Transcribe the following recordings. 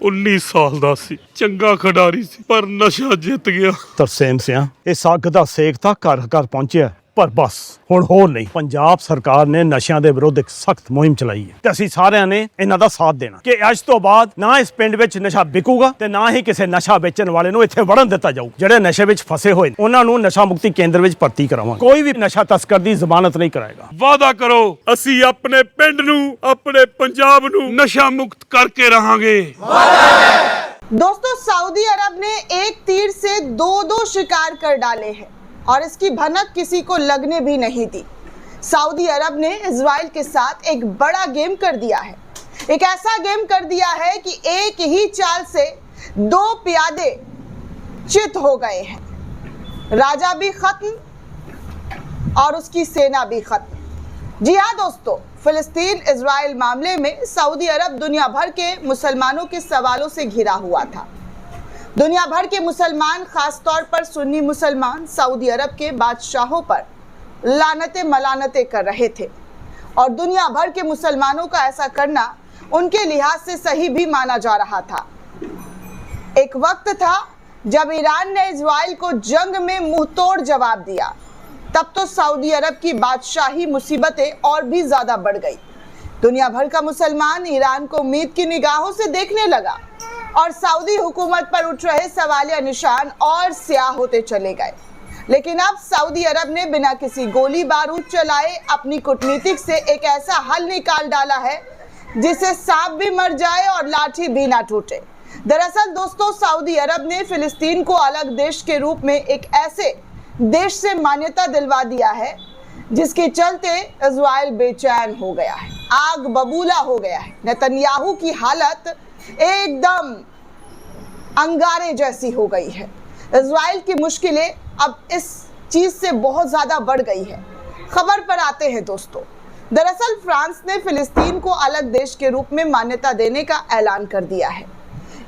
19 ਸਾਲ ਦਾ ਸੀ, ਚੰਗਾ ਖਿਡਾਰੀ ਸੀ, ਪਰ ਨਸ਼ਾ ਜਿੱਤ ਗਿਆ। ਤਰਸੇਮ ਸਿਆ ਇਸ ਅੱਗ ਦਾ ਸੇਕ ਤਾਂ ਘਰ ਘਰ ਪਹੁੰਚਿਆ, ਪਰ ਬਸ ਹੁਣ ਹੋਰ ਨਹੀਂ। ਪੰਜਾਬ ਸਰਕਾਰ ਨੇ ਨਸ਼ਿਆਂ ਦੇ ਵਿਰੁੱਧ ਇੱਕ ਸਖਤ ਮੁਹਿੰਮ ਚਲਾਈ ਹੈ ਤੇ ਅਸੀਂ ਸਾਰਿਆਂ ਨੇ ਇਹਨਾਂ ਦਾ ਸਾਥ ਦੇਣਾ ਕਿ ਅੱਜ ਤੋਂ ਬਾਅਦ ਨਾ ਇਸ ਪਿੰਡ ਵਿੱਚ ਨਸ਼ਾ ਵਿਕੂਗਾ ਤੇ ਨਾ ਹੀ ਕਿਸੇ ਨਸ਼ਾ ਵੇਚਣ ਵਾਲੇ ਨੂੰ ਇੱਥੇ ਵੜਨ ਦਿੱਤਾ ਜਾਊ। ਜਿਹੜੇ ਨਸ਼ੇ ਵਿੱਚ ਫਸੇ ਹੋਏ ਨੇ ਉਹਨਾਂ ਨੂੰ ਨਸ਼ਾ ਮੁਕਤੀ ਕੇਂਦਰ ਵਿੱਚ ਭਰਤੀ ਕਰਾਵਾਂਗੇ। ਕੋਈ ਵੀ ਨਸ਼ਾ ਤਸਕਰ ਦੀ ਜ਼ਮਾਨਤ ਨਹੀਂ ਕਰਾਏਗਾ। ਵਾਅਦਾ ਕਰੋ, ਅਸੀਂ ਆਪਣੇ ਪਿੰਡ ਨੂੰ, ਆਪਣੇ ਪੰਜਾਬ ਨੂੰ ਨਸ਼ਾ ਮੁਕਤ ਕਰਕੇ ਰਹਾਂਗੇ। दोस्तों, सऊदी अरब ने एक तीर से दो शिकार कर डाले हैं और इसकी भनक किसी को लगने भी नहीं दी। सऊदी अरब ने इजराइल के साथ एक बड़ा गेम कर दिया है। एक ऐसा गेम कर दिया है कि एक ही चाल से 2 प्यादे चित हो गए हैं। राजा भी खत्म और उसकी सेना भी खत्म। जी हाँ दोस्तों, फिलिस्तीन इजराइल मामले में सऊदी अरब दुनिया भर के मुसलमानों के सवालों से घिरा हुआ था। दुनिया भर के मुसलमान, खास तौर पर सुन्नी मुसलमान, सऊदी अरब के बादशाहों पर लानतें मलानतें कर रहे थे और दुनिया भर के मुसलमानों का ऐसा करना उनके लिहाज से सही भी माना जा रहा था। एक वक्त था जब ईरान ने इजराइल को जंग में मुंहतोड़ जवाब दिया, तब तो सऊदी अरब की बादशाही मुसीबतें और भी ज्यादा बढ़ गई। दुनिया भर का मुसलमान ईरान को उम्मीद की निगाहों से देखने लगा और सऊदी हुकूमत पर उठ रहे सवालिया निशान और स्याह होते चले गए। लेकिन अब सऊदी अरब ने बिना किसी गोली बारूद चलाए अपनी कूटनीतिक से एक ऐसा हल निकाल डाला है जिससे सांप भी मर जाए और लाठी भी ना टूटे। दरअसल दोस्तों, सऊदी अरब ने फिलिस्तीन को अलग देश के रूप में एक ऐसे देश से मान्यता दिलवा दिया है जिसके चलते इजराइल बेचैन हो गया है, आग बबूला हो गया है। नेतन्याहू की हालत एकदम अंगारे जैसी हो गई है। इजराइल की मुश्किलें अब इस चीज से बहुत ज्यादा बढ़ गई है। खबर पर आते हैं दोस्तों। दरअसल फ्रांस ने फिलिस्तीन को अलग देश के रूप में मान्यता देने का ऐलान कर दिया है।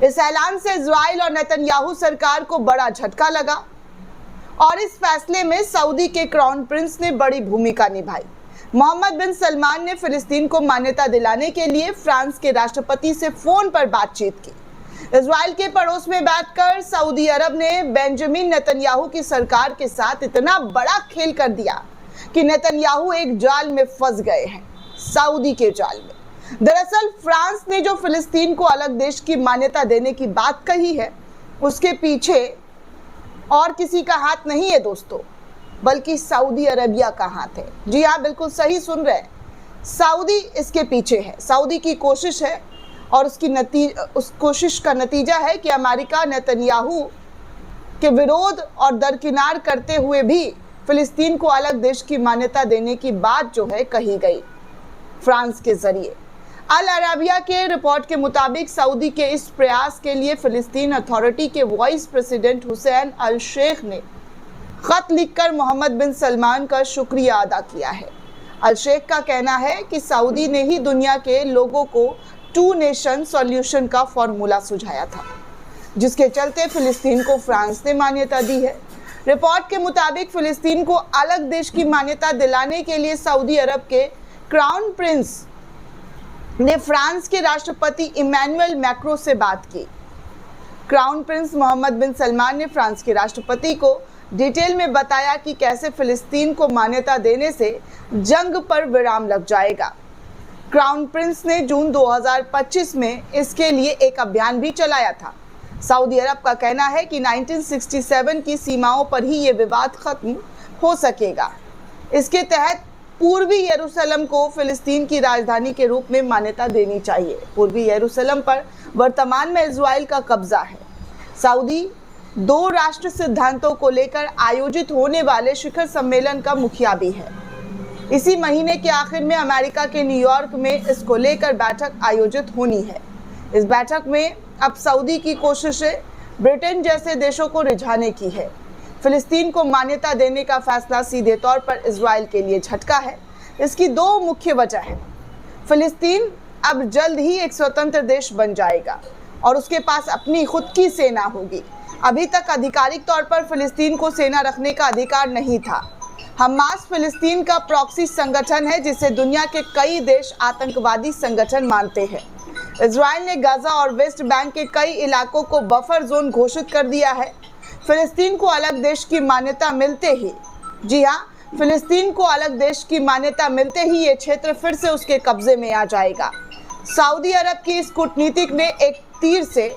इस ऐलान से इजराइल और नेतन्याहू सरकार को बड़ा झटका लगा और इस फैसले में सऊदी के क्राउन प्रिंस ने बड़ी भूमिका निभाई। मोहम्मद बिन सलमान ने फिलिस्तीन को मान्यता दिलाने के लिए फ्रांस के राष्ट्रपति से फोन पर बातचीत की। इजराइल के पड़ोस में बैठकर सऊदी अरब ने बेंजामिन नेतन्याहू की सरकार के साथ इतना बड़ा खेल कर दिया कि नेतन्याहू एक जाल में फंस गए हैं, सऊदी के जाल में। दरअसल फ्रांस ने जो फिलिस्तीन को अलग देश की मान्यता देने की बात कही है, उसके पीछे और किसी का हाथ नहीं है दोस्तों, बल्कि सऊदी अरबिया का हाथ है। जी हाँ, बिल्कुल सही सुन रहे हैं, सऊदी इसके पीछे है। सऊदी की कोशिश है और उस कोशिश का नतीजा है कि अमेरिका नेतन्याहू के विरोध और दरकिनार करते हुए भी फिलिस्तीन को अलग देश की मान्यता देने की बात जो है कही गई फ्रांस के जरिए। अल अरबिया के रिपोर्ट के मुताबिक सऊदी के इस प्रयास के लिए फिलिस्तीन अथॉरिटी के वाइस प्रेसिडेंट हुसैन अल शेख ने खत लिखकर मोहम्मद बिन सलमान का शुक्रिया अदा किया है। अल शेख का कहना है कि सऊदी ने ही दुनिया के लोगों को 2 नेशन सॉल्यूशन का फॉर्मूला सुझाया था, जिसके चलते फिलिस्तीन को फ्रांस ने मान्यता दी है। रिपोर्ट के मुताबिक फिलिस्तीन को अलग देश की मान्यता दिलाने के लिए सऊदी अरब के क्राउन प्रिंस ने फ्रांस के राष्ट्रपति इमैनुअल मैक्रों से बात की। क्राउन प्रिंस मोहम्मद बिन सलमान ने फ्रांस के राष्ट्रपति को डिटेल में बताया कि कैसे फिलिस्तीन को मान्यता देने से जंग पर विराम लग जाएगा। क्राउन प्रिंस ने जून 2025 में इसके लिए एक अभियान भी चलाया था। सऊदी अरब का कहना है कि 1967 की सीमाओं पर ही ये विवाद खत्म हो सकेगा। इसके तहत पूर्वी यरूशलेम को फिलिस्तीन की राजधानी के रूप में मान्यता देनी चाहिए। पूर्वी यरूशलेम पर वर्तमान में इजराइल का कब्जा है। सऊदी 2 राष्ट्र सिद्धांतों को लेकर आयोजित होने वाले शिखर सम्मेलन का मुखिया भी है। इसी महीने के आखिर में अमेरिका के न्यूयॉर्क में इसको लेकर बैठक आयोजित होनी है। इस बैठक में अब सऊदी की कोशिशें ब्रिटेन जैसे देशों को रिझाने की है। फिलिस्तीन को मान्यता देने का फैसला सीधे तौर पर इजराइल के लिए झटका है। इसकी 2 मुख्य वजह है। फिलिस्तीन अब जल्द ही एक स्वतंत्र देश बन जाएगा और उसके पास अपनी खुद की सेना होगी। अभी तक आधिकारिक तौर पर फिलिस्तीन को सेना रखने का अधिकार नहीं था। हमास फिलिस्तीन का प्रॉक्सी संगठन है जिसे दुनिया के कई देश आतंकवादी संगठन मानते हैं। इजराइल ने गाजा और वेस्ट बैंक के कई इलाकों को बफर जोन घोषित कर दिया है। फिलिस्तीन को अलग देश की मान्यता मिलते ही, जी हाँ, फिलिस्तीन को अलग देश की मान्यता मिलते ही ये क्षेत्र फिर से उसके कब्जे में आ जाएगा। सऊदी अरब की इस कूटनीतिक ने एक तीर से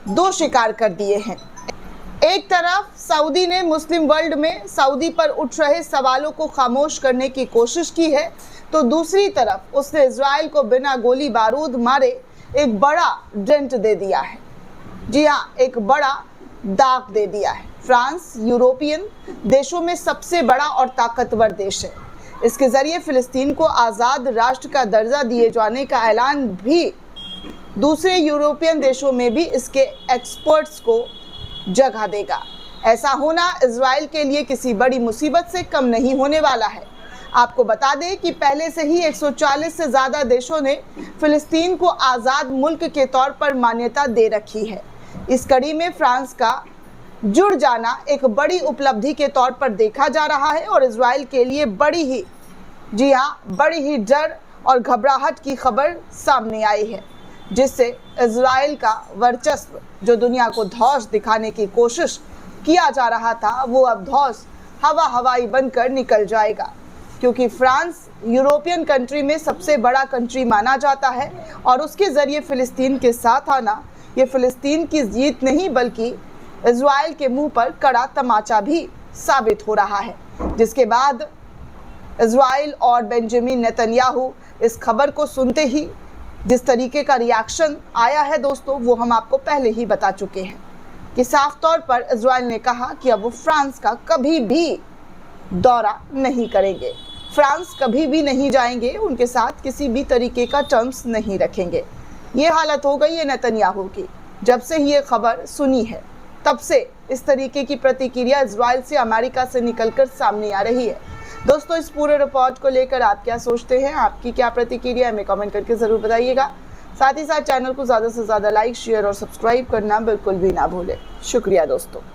दो शिकार कर दिए हैं। एक तरफ सऊदी ने मुस्लिम वर्ल्ड में सऊदी पर उठ रहे सवालों को खामोश करने की कोशिश की है, तो दूसरी तरफ उसने इजराइल को बिना गोली बारूद मारे एक बड़ा डेंट दे दिया है। जी हाँ, एक बड़ा दाग दे दिया है। फ्रांस यूरोपियन देशों में सबसे बड़ा और ताकतवर देश है। इसके जरिए फिलिस्तीन को आज़ाद राष्ट्र का दर्जा दिए जाने का ऐलान भी दूसरे यूरोपियन देशों में भी इसके एक्सपर्ट्स को जगह देगा। ऐसा होना इजराइल के लिए किसी बड़ी मुसीबत से कम नहीं होने वाला है। आपको बता दें कि पहले से ही 140 से ज़्यादा देशों ने फिलिस्तीन को आज़ाद मुल्क के तौर पर मान्यता दे रखी है। इस कड़ी में फ्रांस का जुड़ जाना एक बड़ी उपलब्धि के तौर पर देखा जा रहा है और इजराइल के लिए बड़ी ही, जी हाँ, बड़ी ही डर और घबराहट की खबर सामने आई है, जिससे इजराइल का वर्चस्व जो दुनिया को धौंस दिखाने की कोशिश किया जा रहा था, वो अब धौंस हवाई बनकर निकल जाएगा, क्योंकि फ्रांस यूरोपियन कंट्री में सबसे बड़ा कंट्री माना जाता है और उसके ज़रिए फ़िलिस्तीन के साथ आना ये फ़िलिस्तीन की जीत नहीं बल्कि इजराइल के मुंह पर कड़ा तमाचा भी साबित हो रहा है। जिसके बाद इजराइल और बेंजामिन नेतन्याहू इस खबर को सुनते ही जिस तरीके का रिएक्शन आया है दोस्तों, वो हम आपको पहले ही बता चुके हैं कि साफ तौर पर इजराइल ने कहा कि अब वो फ्रांस का कभी भी दौरा नहीं करेंगे, फ्रांस कभी भी नहीं जाएंगे, उनके साथ किसी भी तरीके का टर्म्स नहीं रखेंगे। ये हालत हो गई है नेतन्याहू की। जब से ये खबर सुनी है तब से इस तरीके की प्रतिक्रिया इजराइल से, अमेरिका से निकलकर सामने आ रही है। दोस्तों, इस पूरे रिपोर्ट को लेकर आप क्या सोचते हैं, आपकी क्या प्रतिक्रिया है, हमें कमेंट करके ज़रूर बताइएगा। साथ ही साथ चैनल को ज़्यादा से ज़्यादा लाइक, शेयर और सब्सक्राइब करना बिल्कुल भी ना भूलें। शुक्रिया दोस्तों।